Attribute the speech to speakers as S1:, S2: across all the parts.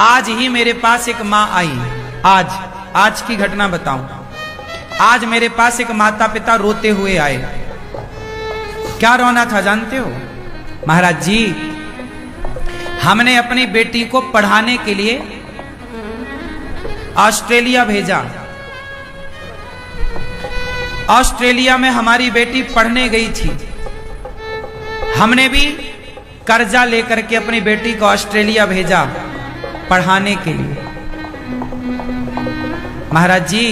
S1: आज ही मेरे पास एक माँ आई, आज की घटना बताऊं। आज मेरे पास एक माता पिता रोते हुए आए। क्या रोना था जानते हो? महाराज जी, हमने अपनी बेटी को पढ़ाने के लिए ऑस्ट्रेलिया भेजा। ऑस्ट्रेलिया में हमारी बेटी पढ़ने गई थी। हमने भी कर्जा लेकर के अपनी बेटी को ऑस्ट्रेलिया भेजा पढ़ाने के लिए। महाराज जी,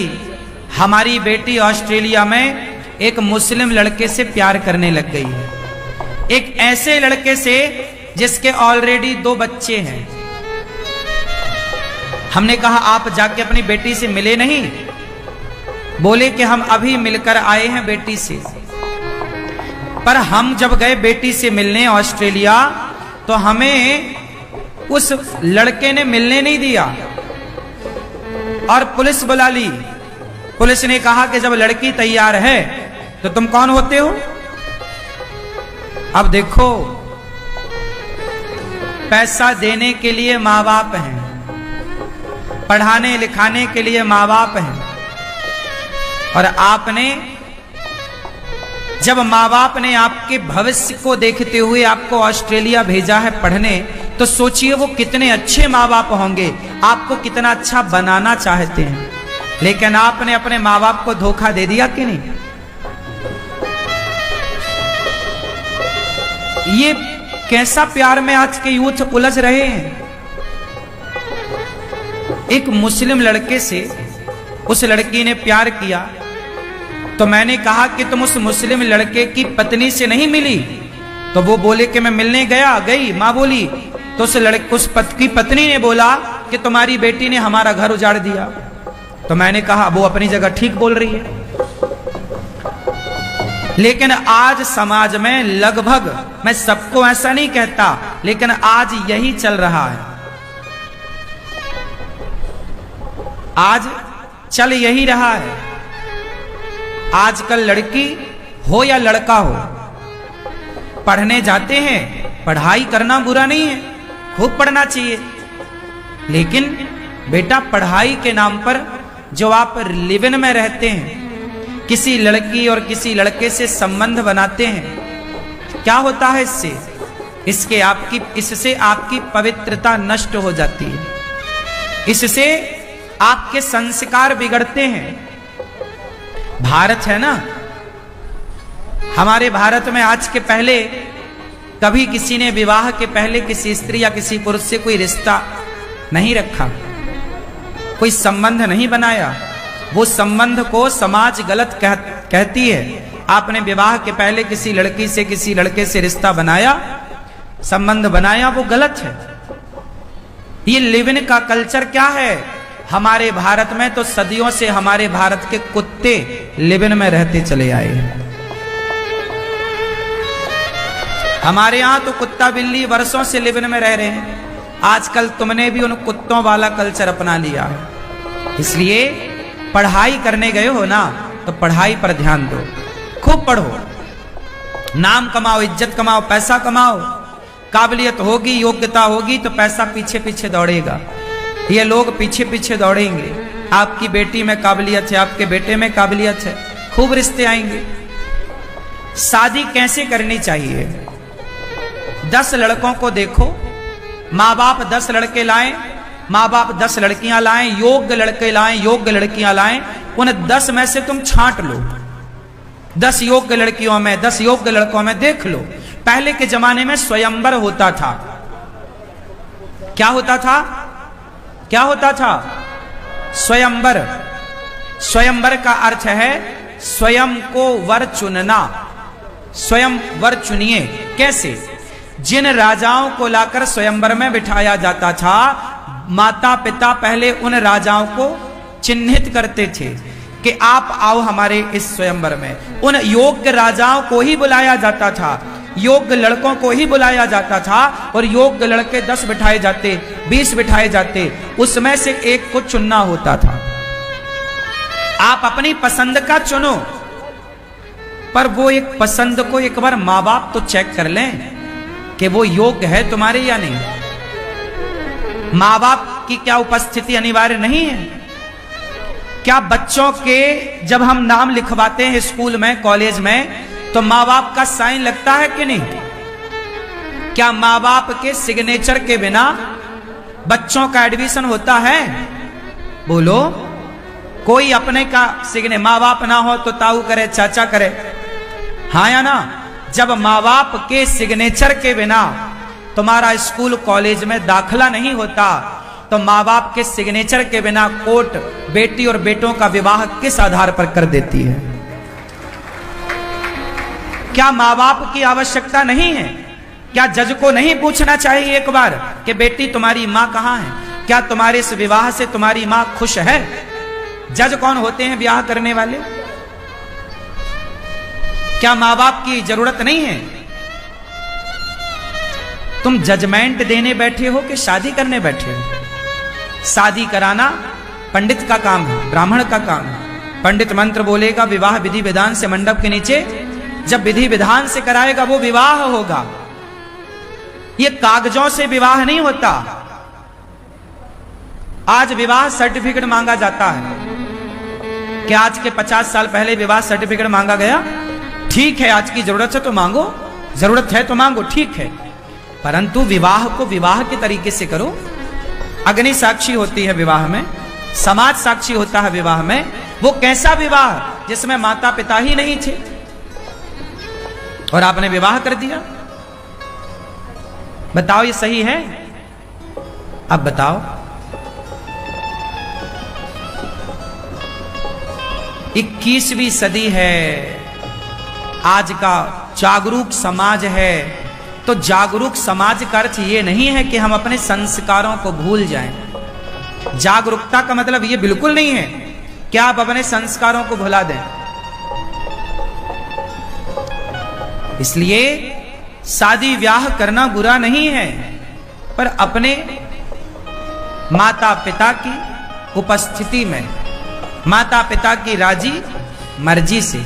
S1: हमारी बेटी ऑस्ट्रेलिया में एक मुस्लिम लड़के से प्यार करने लग गई है, एक ऐसे लड़के से जिसके ऑलरेडी 2 बच्चे हैं। हमने कहा आप जाके अपनी बेटी से मिले नहीं? बोले कि हम अभी मिलकर आए हैं बेटी से। पर हम जब गए बेटी से मिलने ऑस्ट्रेलिया, तो हमें उस लड़के ने मिलने नहीं दिया और पुलिस बुला ली। पुलिस ने कहा कि जब लड़की तैयार है तो तुम कौन होते हो? अब देखो, पैसा देने के लिए माँ बाप हैं, पढ़ाने लिखाने के लिए माँ बाप हैं, और आपने जब माँ बाप ने आपके भविष्य को देखते हुए आपको ऑस्ट्रेलिया भेजा है पढ़ने, तो सोचिए वो कितने अच्छे माँ बाप होंगे, आपको कितना अच्छा बनाना चाहते हैं। लेकिन आपने अपने माँ बाप को धोखा दे दिया कि नहीं? ये कैसा प्यार में आज के यूथ उलझ रहे हैं। एक मुस्लिम लड़के से उस लड़की ने प्यार किया, तो मैंने कहा कि तुम उस मुस्लिम लड़के की पत्नी से नहीं मिली? तो वो बोले कि मैं मिलने गई। माँ बोली तो उस की पत्नी ने बोला कि तुम्हारी बेटी ने हमारा घर उजाड़ दिया। तो मैंने कहा वो अपनी जगह ठीक बोल रही है। लेकिन आज समाज में लगभग, मैं सबको ऐसा नहीं कहता, लेकिन आज यही चल रहा है। आज चल यही रहा है। आजकल लड़की हो या लड़का हो, पढ़ने जाते हैं। पढ़ाई करना बुरा नहीं है, खूब पढ़ना चाहिए। लेकिन बेटा, पढ़ाई के नाम पर जो आप लिव इन में रहते हैं, किसी लड़की और किसी लड़के से संबंध बनाते हैं, क्या होता है इससे आपकी पवित्रता नष्ट हो जाती है। इससे आपके संस्कार बिगड़ते हैं। भारत है ना, हमारे भारत में आज के पहले कभी किसी ने विवाह के पहले किसी स्त्री या किसी पुरुष से कोई रिश्ता नहीं रखा, कोई संबंध नहीं बनाया। वो संबंध को समाज गलत कहती है। आपने विवाह के पहले किसी लड़की से किसी लड़के से रिश्ता बनाया, संबंध बनाया, वो गलत है। ये लिव इन का कल्चर क्या है हमारे भारत में? तो सदियों से हमारे भारत के कुत्ते लिव इन में रहते चले आए हैं। हमारे यहां तो कुत्ता बिल्ली वर्षों से लिव इन में रह रहे हैं। आजकल तुमने भी उन कुत्तों वाला कल्चर अपना लिया है। इसलिए पढ़ाई करने गए हो ना, तो पढ़ाई पर ध्यान दो, खूब पढ़ो, नाम कमाओ, इज्जत कमाओ, पैसा कमाओ। काबिलियत होगी, योग्यता होगी तो पैसा पीछे पीछे दौड़ेगा। ये लोग पीछे पीछे दौड़ेंगे। आपकी बेटी में काबिलियत है, आपके बेटे में काबिलियत है, खूब रिश्ते आएंगे। शादी कैसे करनी चाहिए? 10 लड़कों को देखो, माँ बाप 10 लड़के लाएं, माँ बाप 10 लड़कियां लाएं, योग्य लड़के लाएं, योग्य लड़कियां लाएं। उन 10 में से तुम छांट लो। 10 योग्य लड़कियों में, 10 योग्य लड़कों में देख लो। पहले के जमाने में स्वयंवर होता था। क्या होता था? क्या होता था? स्वयंवर। स्वयंवर का अर्थ है स्वयं को वर चुनना। स्वयं वर चुनिए। कैसे? जिन राजाओं को लाकर स्वयंवर में बिठाया जाता था, माता पिता पहले उन राजाओं को चिन्हित करते थे कि आप आओ हमारे इस स्वयंवर में। उन योग्य राजाओं को ही बुलाया जाता था, योग्य लड़कों को ही बुलाया जाता था, और योग्य लड़के 10 बिठाए जाते, 20 बिठाए जाते, उसमें से एक को चुनना होता था। आप अपनी पसंद का चुनो, पर वो एक पसंद को एक बार माँ बाप तो चेक कर लें कि वो योग्य है तुम्हारे या नहीं। माँ बाप की क्या उपस्थिति अनिवार्य नहीं है? क्या बच्चों के जब हम नाम लिखवाते हैं स्कूल में, कॉलेज में, तो माँ बाप का साइन लगता है कि नहीं? क्या माँ बाप के सिग्नेचर के बिना बच्चों का एडमिशन होता है? बोलो। कोई अपने का सिग्ने, माँ बाप ना हो तो ताऊ करे, चाचा करे, हाँ या ना? जब माँ बाप के सिग्नेचर के बिना तुम्हारा स्कूल कॉलेज में दाखला नहीं होता, तो माँ बाप के सिग्नेचर के बिना कोर्ट बेटी और बेटों का विवाह किस आधार पर कर देती है? क्या माँ बाप की आवश्यकता नहीं है? क्या जज को नहीं पूछना चाहिए एक बार कि बेटी तुम्हारी माँ कहाँ है? क्या तुम्हारे इस विवाह से तुम्हारी माँ खुश है? जज कौन होते हैं ब्याह करने वाले? क्या माँ बाप की जरूरत नहीं है? तुम जजमेंट देने बैठे हो कि शादी करने बैठे हो? शादी कराना पंडित का काम है, ब्राह्मण का काम है। पंडित मंत्र बोलेगा, विवाह विधि विधान से मंडप के नीचे, जब विधि विधान से कराएगा वो विवाह होगा। ये कागजों से विवाह नहीं होता। आज विवाह सर्टिफिकेट मांगा जाता है कि आज के 50 साल पहले विवाह सर्टिफिकेट मांगा गया। ठीक है, आज की जरूरत है तो मांगो, जरूरत है तो मांगो, ठीक है, परंतु विवाह को विवाह के तरीके से करो। अग्नि साक्षी होती है विवाह में, समाज साक्षी होता है विवाह में। वो कैसा विवाह जिसमें माता पिता ही नहीं थे और आपने विवाह कर दिया? बताओ ये सही है? अब बताओ। 21वीं सदी है, आज का जागरूक समाज है। तो जागरूक समाज का अर्थ ये नहीं है कि हम अपने संस्कारों को भूल जाएं। जागरूकता का मतलब ये बिल्कुल नहीं है कि आप अपने संस्कारों को भुला दें। इसलिए शादी ब्याह करना बुरा नहीं है, पर अपने माता पिता की उपस्थिति में, माता पिता की राजी मर्जी से।